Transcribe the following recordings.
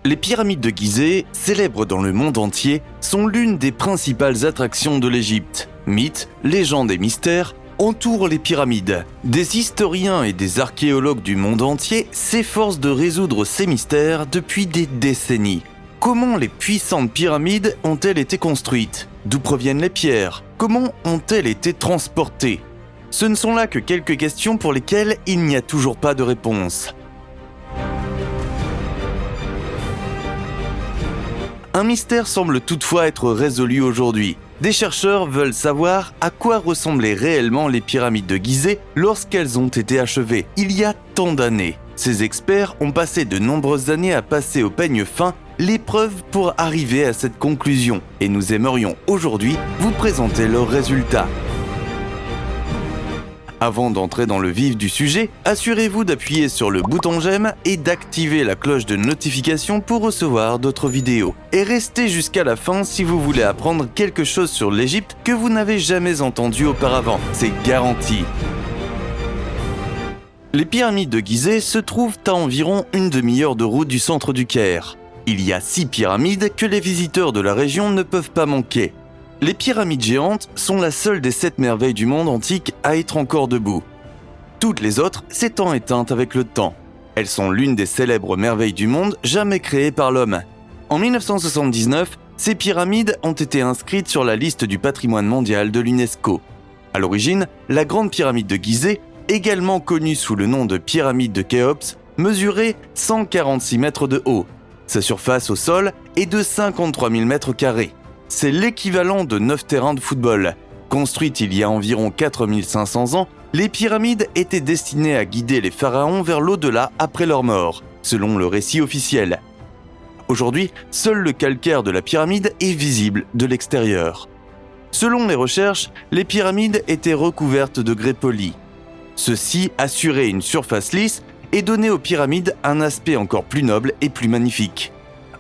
Les pyramides de Gizeh, célèbres dans le monde entier, sont l'une des principales attractions de l'Égypte. Mythes, légendes et mystères entourent les pyramides. Des historiens et des archéologues du monde entier s'efforcent de résoudre ces mystères depuis des décennies. Comment les puissantes pyramides ont-elles été construites? D'où proviennent les pierres? Comment ont-elles été transportées? Ce ne sont là que quelques questions pour lesquelles il n'y a toujours pas de réponse. Un mystère semble toutefois être résolu aujourd'hui. Des chercheurs veulent savoir à quoi ressemblaient réellement les pyramides de Gizeh lorsqu'elles ont été achevées, il y a tant d'années. Ces experts ont passé de nombreuses années à passer au peigne fin les preuves pour arriver à cette conclusion, et nous aimerions aujourd'hui vous présenter leurs résultats. Avant d'entrer dans le vif du sujet, assurez-vous d'appuyer sur le bouton j'aime et d'activer la cloche de notification pour recevoir d'autres vidéos. Et restez jusqu'à la fin si vous voulez apprendre quelque chose sur l'Égypte que vous n'avez jamais entendu auparavant, c'est garanti. Les pyramides de Gizeh se trouvent à environ une demi-heure de route du centre du Caire. Il y a 6 pyramides que les visiteurs de la région ne peuvent pas manquer. Les pyramides géantes sont la seule des 7 merveilles du monde antique à être encore debout. Toutes les autres s'étant éteintes avec le temps. Elles sont l'une des célèbres merveilles du monde jamais créées par l'homme. En 1979, ces pyramides ont été inscrites sur la liste du patrimoine mondial de l'UNESCO. À l'origine, la grande pyramide de Gizeh, également connue sous le nom de pyramide de Khéops, mesurait 146 mètres de haut. Sa surface au sol est de 53 000 mètres carrés. C'est l'équivalent de 9 terrains de football. Construites il y a environ 4500 ans, les pyramides étaient destinées à guider les pharaons vers l'au-delà après leur mort, selon le récit officiel. Aujourd'hui, seul le calcaire de la pyramide est visible de l'extérieur. Selon les recherches, les pyramides étaient recouvertes de grès poli. Ceci assurait une surface lisse et donnait aux pyramides un aspect encore plus noble et plus magnifique.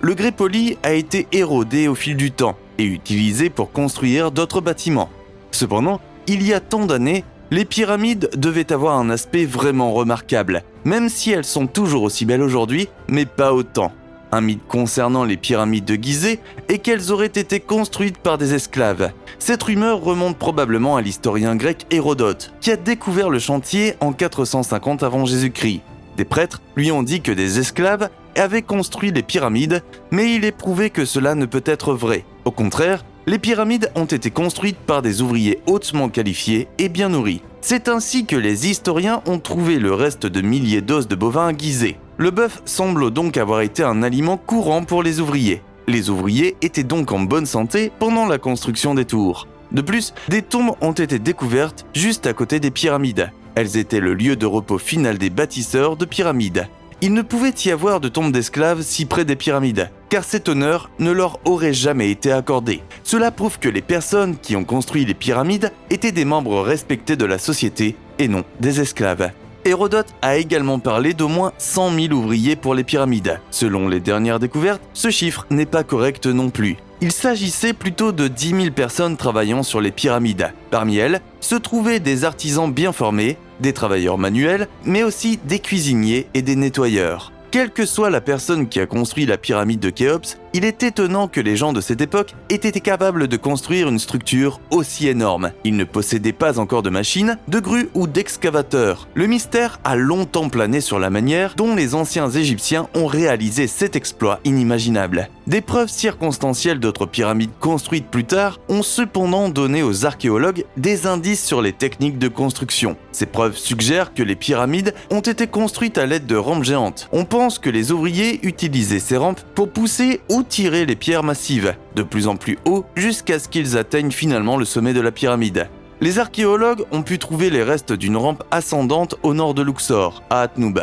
Le grès poli a été érodé au fil du temps et utilisé pour construire d'autres bâtiments. Cependant, il y a tant d'années, les pyramides devaient avoir un aspect vraiment remarquable, même si elles sont toujours aussi belles aujourd'hui, mais pas autant. Un mythe concernant les pyramides de Gizeh est qu'elles auraient été construites par des esclaves. Cette rumeur remonte probablement à l'historien grec Hérodote, qui a découvert le chantier en 450 avant Jésus-Christ. Des prêtres lui ont dit que des esclaves avaient construit les pyramides, mais il est prouvé que cela ne peut être vrai. Au contraire, les pyramides ont été construites par des ouvriers hautement qualifiés et bien nourris. C'est ainsi que les historiens ont trouvé le reste de milliers d'os de bovins à Gizeh. Le bœuf semble donc avoir été un aliment courant pour les ouvriers. Les ouvriers étaient donc en bonne santé pendant la construction des tours. De plus, des tombes ont été découvertes juste à côté des pyramides. Elles étaient le lieu de repos final des bâtisseurs de pyramides. Il ne pouvait y avoir de tombe d'esclaves si près des pyramides, car cet honneur ne leur aurait jamais été accordé. Cela prouve que les personnes qui ont construit les pyramides étaient des membres respectés de la société et non des esclaves. Hérodote a également parlé d'au moins 100 000 ouvriers pour les pyramides. Selon les dernières découvertes, ce chiffre n'est pas correct non plus. Il s'agissait plutôt de 10 000 personnes travaillant sur les pyramides. Parmi elles, se trouvaient des artisans bien formés, des travailleurs manuels, mais aussi des cuisiniers et des nettoyeurs. Quelle que soit la personne qui a construit la pyramide de Khéops, il est étonnant que les gens de cette époque aient été capables de construire une structure aussi énorme. Ils ne possédaient pas encore de machines, de grues ou d'excavateurs. Le mystère a longtemps plané sur la manière dont les anciens Égyptiens ont réalisé cet exploit inimaginable. Des preuves circonstancielles d'autres pyramides construites plus tard ont cependant donné aux archéologues des indices sur les techniques de construction. Ces preuves suggèrent que les pyramides ont été construites à l'aide de rampes géantes. On pense que les ouvriers utilisaient ces rampes pour pousser ou tirer les pierres massives, de plus en plus haut jusqu'à ce qu'ils atteignent finalement le sommet de la pyramide. Les archéologues ont pu trouver les restes d'une rampe ascendante au nord de Luxor, à Atnoub.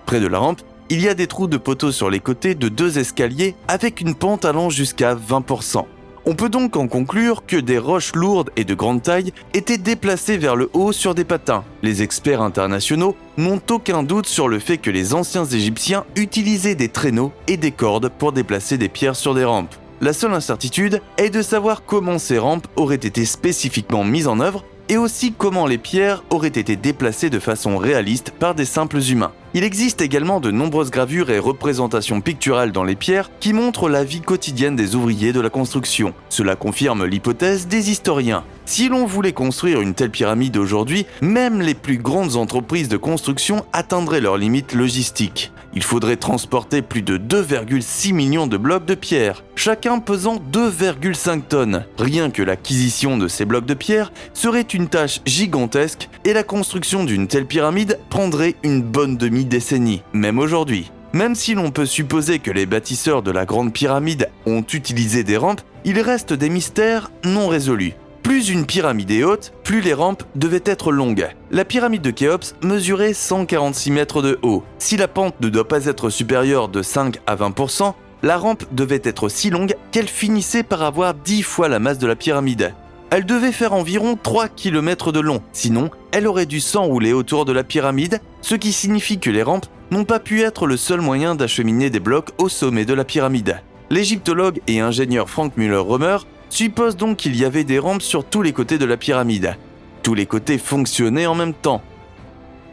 Près de la rampe, il y a des trous de poteaux sur les côtés de 2 escaliers avec une pente allant jusqu'à 20%. On peut donc en conclure que des roches lourdes et de grande taille étaient déplacées vers le haut sur des patins. Les experts internationaux n'ont aucun doute sur le fait que les anciens Égyptiens utilisaient des traîneaux et des cordes pour déplacer des pierres sur des rampes. La seule incertitude est de savoir comment ces rampes auraient été spécifiquement mises en œuvre et aussi comment les pierres auraient été déplacées de façon réaliste par des simples humains. Il existe également de nombreuses gravures et représentations picturales dans les pierres qui montrent la vie quotidienne des ouvriers de la construction. Cela confirme l'hypothèse des historiens. Si l'on voulait construire une telle pyramide aujourd'hui, même les plus grandes entreprises de construction atteindraient leurs limites logistiques. Il faudrait transporter plus de 2,6 millions de blocs de pierre, chacun pesant 2,5 tonnes. Rien que l'acquisition de ces blocs de pierre serait une tâche gigantesque et la construction d'une telle pyramide prendrait une bonne demi-décennie, même aujourd'hui. Même si l'on peut supposer que les bâtisseurs de la Grande Pyramide ont utilisé des rampes, il reste des mystères non résolus. Plus une pyramide est haute, plus les rampes devaient être longues. La pyramide de Khéops mesurait 146 mètres de haut. Si la pente ne doit pas être supérieure de 5 à 20%, la rampe devait être si longue qu'elle finissait par avoir 10 fois la masse de la pyramide. Elle devait faire environ 3 km de long, sinon elle aurait dû s'enrouler autour de la pyramide, ce qui signifie que les rampes n'ont pas pu être le seul moyen d'acheminer des blocs au sommet de la pyramide. L'égyptologue et ingénieur Frank Müller-Römer suppose donc qu'il y avait des rampes sur tous les côtés de la pyramide. Tous les côtés fonctionnaient en même temps.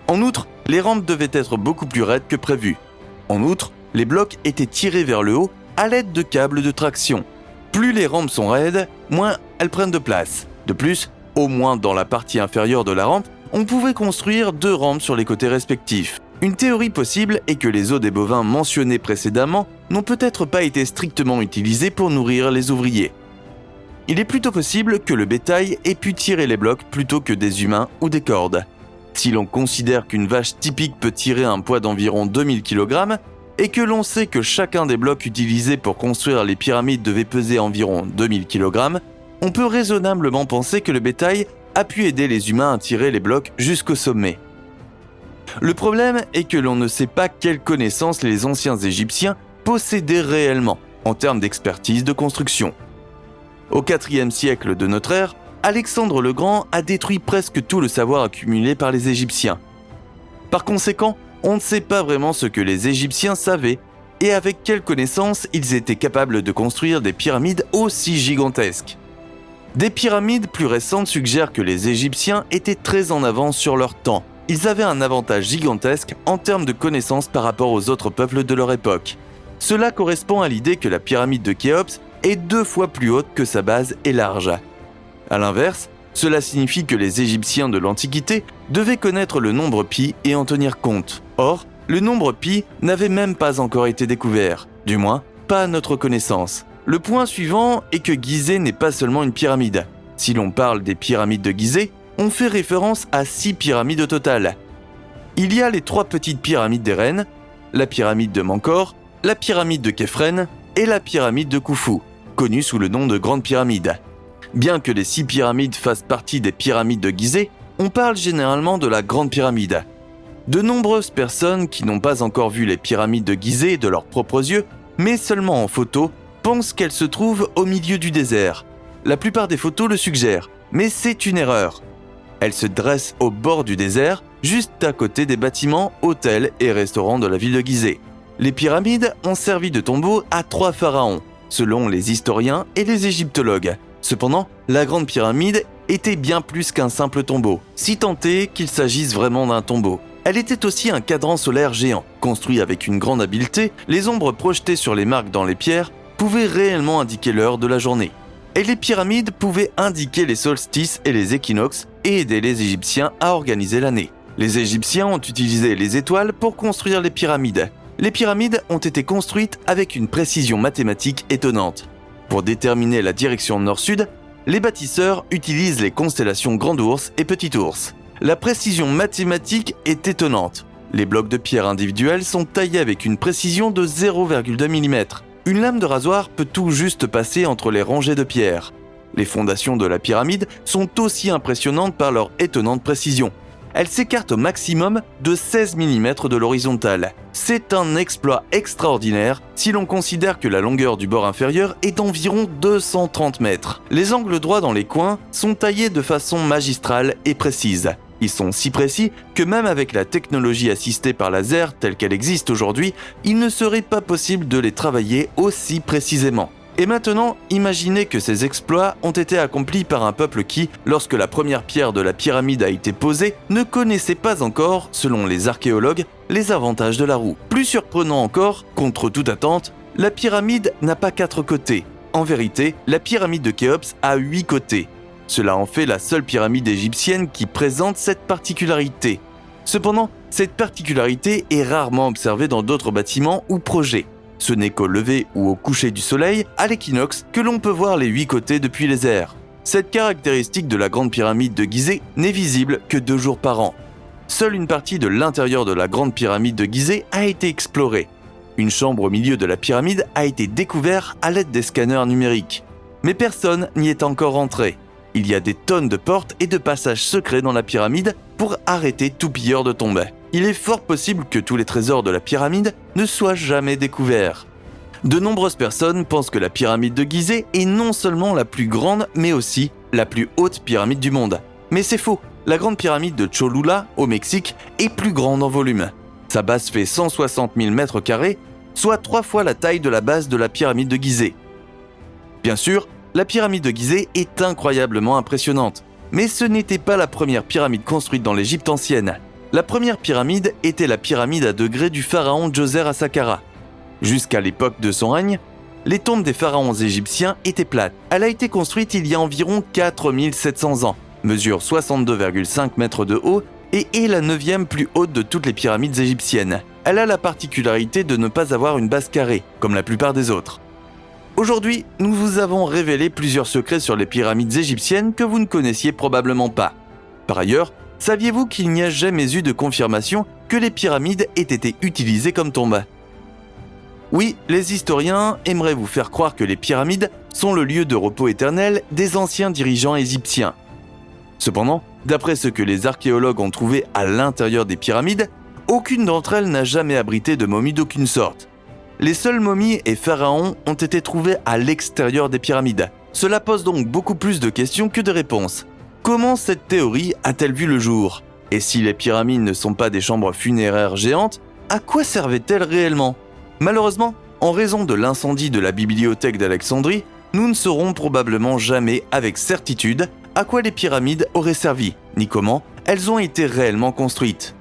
En outre, les rampes devaient être beaucoup plus raides que prévu. En outre, les blocs étaient tirés vers le haut à l'aide de câbles de traction. Plus les rampes sont raides, moins elles prennent de place. De plus, au moins dans la partie inférieure de la rampe, on pouvait construire 2 rampes sur les côtés respectifs. Une théorie possible est que les os des bovins mentionnés précédemment n'ont peut-être pas été strictement utilisés pour nourrir les ouvriers. Il est plutôt possible que le bétail ait pu tirer les blocs plutôt que des humains ou des cordes. Si l'on considère qu'une vache typique peut tirer un poids d'environ 2000 kg et que l'on sait que chacun des blocs utilisés pour construire les pyramides devait peser environ 2000 kg, on peut raisonnablement penser que le bétail a pu aider les humains à tirer les blocs jusqu'au sommet. Le problème est que l'on ne sait pas quelles connaissances les anciens Égyptiens possédaient réellement en termes d'expertise de construction. Au IVe siècle de notre ère, Alexandre le Grand a détruit presque tout le savoir accumulé par les Égyptiens. Par conséquent, on ne sait pas vraiment ce que les Égyptiens savaient et avec quelles connaissances ils étaient capables de construire des pyramides aussi gigantesques. Des pyramides plus récentes suggèrent que les Égyptiens étaient très en avance sur leur temps. Ils avaient un avantage gigantesque en termes de connaissances par rapport aux autres peuples de leur époque. Cela correspond à l'idée que la pyramide de Khéops est 2 fois plus haute que sa base est large. A l'inverse, cela signifie que les Égyptiens de l'Antiquité devaient connaître le nombre pi et en tenir compte. Or, le nombre pi n'avait même pas encore été découvert, du moins pas à notre connaissance. Le point suivant est que Gizeh n'est pas seulement une pyramide. Si l'on parle des pyramides de Gizeh, on fait référence à 6 pyramides au total. Il y a les 3 petites pyramides des reines, la pyramide de Menkor, la pyramide de Khéphren et la pyramide de Khufu, connue sous le nom de Grande Pyramide. Bien que les 6 pyramides fassent partie des pyramides de Gizeh, on parle généralement de la Grande Pyramide. De nombreuses personnes qui n'ont pas encore vu les pyramides de Gizeh de leurs propres yeux, mais seulement en photo, pensent qu'elles se trouvent au milieu du désert. La plupart des photos le suggèrent, mais c'est une erreur. Elles se dressent au bord du désert, juste à côté des bâtiments, hôtels et restaurants de la ville de Gizeh. Les pyramides ont servi de tombeau à 3 pharaons, selon les historiens et les égyptologues. Cependant, la Grande Pyramide était bien plus qu'un simple tombeau, si tant est qu'il s'agisse vraiment d'un tombeau. Elle était aussi un cadran solaire géant. Construit avec une grande habileté, les ombres projetées sur les marques dans les pierres pouvaient réellement indiquer l'heure de la journée. Et les pyramides pouvaient indiquer les solstices et les équinoxes et aider les Égyptiens à organiser l'année. Les Égyptiens ont utilisé les étoiles pour construire les pyramides. Les pyramides ont été construites avec une précision mathématique étonnante. Pour déterminer la direction nord-sud, les bâtisseurs utilisent les constellations Grand Ours et Petit Ours. La précision mathématique est étonnante. Les blocs de pierre individuels sont taillés avec une précision de 0,2 mm. Une lame de rasoir peut tout juste passer entre les rangées de pierres. Les fondations de la pyramide sont aussi impressionnantes par leur étonnante précision. Elles s'écartent au maximum de 16 mm de l'horizontale. C'est un exploit extraordinaire si l'on considère que la longueur du bord inférieur est d'environ 230 mètres. Les angles droits dans les coins sont taillés de façon magistrale et précise. Ils sont si précis que même avec la technologie assistée par laser telle qu'elle existe aujourd'hui, il ne serait pas possible de les travailler aussi précisément. Et maintenant, imaginez que ces exploits ont été accomplis par un peuple qui, lorsque la première pierre de la pyramide a été posée, ne connaissait pas encore, selon les archéologues, les avantages de la roue. Plus surprenant encore, contre toute attente, la pyramide n'a pas 4 côtés. En vérité, la pyramide de Khéops a 8 côtés. Cela en fait la seule pyramide égyptienne qui présente cette particularité. Cependant, cette particularité est rarement observée dans d'autres bâtiments ou projets. Ce n'est qu'au lever ou au coucher du soleil, à l'équinoxe, que l'on peut voir les 8 côtés depuis les airs. Cette caractéristique de la grande pyramide de Gizeh n'est visible que 2 jours par an. Seule une partie de l'intérieur de la grande pyramide de Gizeh a été explorée. Une chambre au milieu de la pyramide a été découverte à l'aide des scanners numériques. Mais personne n'y est encore entré. Il y a des tonnes de portes et de passages secrets dans la pyramide pour arrêter tout pilleur de tombes. Il est fort possible que tous les trésors de la pyramide ne soient jamais découverts. De nombreuses personnes pensent que la pyramide de Gizeh est non seulement la plus grande, mais aussi la plus haute pyramide du monde. Mais c'est faux, la grande pyramide de Cholula, au Mexique, est plus grande en volume. Sa base fait 160 000 mètres carrés, soit 3 fois la taille de la base de la pyramide de Gizeh. Bien sûr, la pyramide de Gizeh est incroyablement impressionnante. Mais ce n'était pas la première pyramide construite dans l'Égypte ancienne. La première pyramide était la pyramide à degrés du pharaon Djoser à Saqqara. Jusqu'à l'époque de son règne, les tombes des pharaons égyptiens étaient plates. Elle a été construite il y a environ 4700 ans, mesure 62,5 mètres de haut et est la 9e plus haute de toutes les pyramides égyptiennes. Elle a la particularité de ne pas avoir une base carrée, comme la plupart des autres. Aujourd'hui, nous vous avons révélé plusieurs secrets sur les pyramides égyptiennes que vous ne connaissiez probablement pas. Par ailleurs, saviez-vous qu'il n'y a jamais eu de confirmation que les pyramides aient été utilisées comme tombes ? Oui, les historiens aimeraient vous faire croire que les pyramides sont le lieu de repos éternel des anciens dirigeants égyptiens. Cependant, d'après ce que les archéologues ont trouvé à l'intérieur des pyramides, aucune d'entre elles n'a jamais abrité de momie d'aucune sorte. Les seules momies et pharaons ont été trouvés à l'extérieur des pyramides. Cela pose donc beaucoup plus de questions que de réponses. Comment cette théorie a-t-elle vu le jour ? Et si les pyramides ne sont pas des chambres funéraires géantes, à quoi servaient-elles réellement ? Malheureusement, en raison de l'incendie de la bibliothèque d'Alexandrie, nous ne saurons probablement jamais avec certitude à quoi les pyramides auraient servi, ni comment elles ont été réellement construites.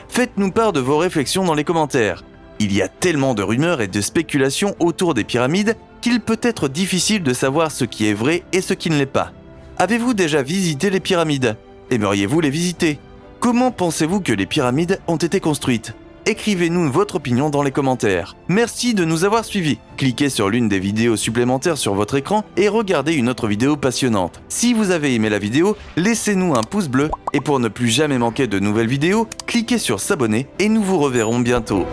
Faites-nous part de vos réflexions dans les commentaires. Il y a tellement de rumeurs et de spéculations autour des pyramides qu'il peut être difficile de savoir ce qui est vrai et ce qui ne l'est pas. Avez-vous déjà visité les pyramides ? Aimeriez-vous les visiter ? Comment pensez-vous que les pyramides ont été construites ? Écrivez-nous votre opinion dans les commentaires. Merci de nous avoir suivis. Cliquez sur l'une des vidéos supplémentaires sur votre écran et regardez une autre vidéo passionnante. Si vous avez aimé la vidéo, laissez-nous un pouce bleu et pour ne plus jamais manquer de nouvelles vidéos, cliquez sur s'abonner et nous vous reverrons bientôt.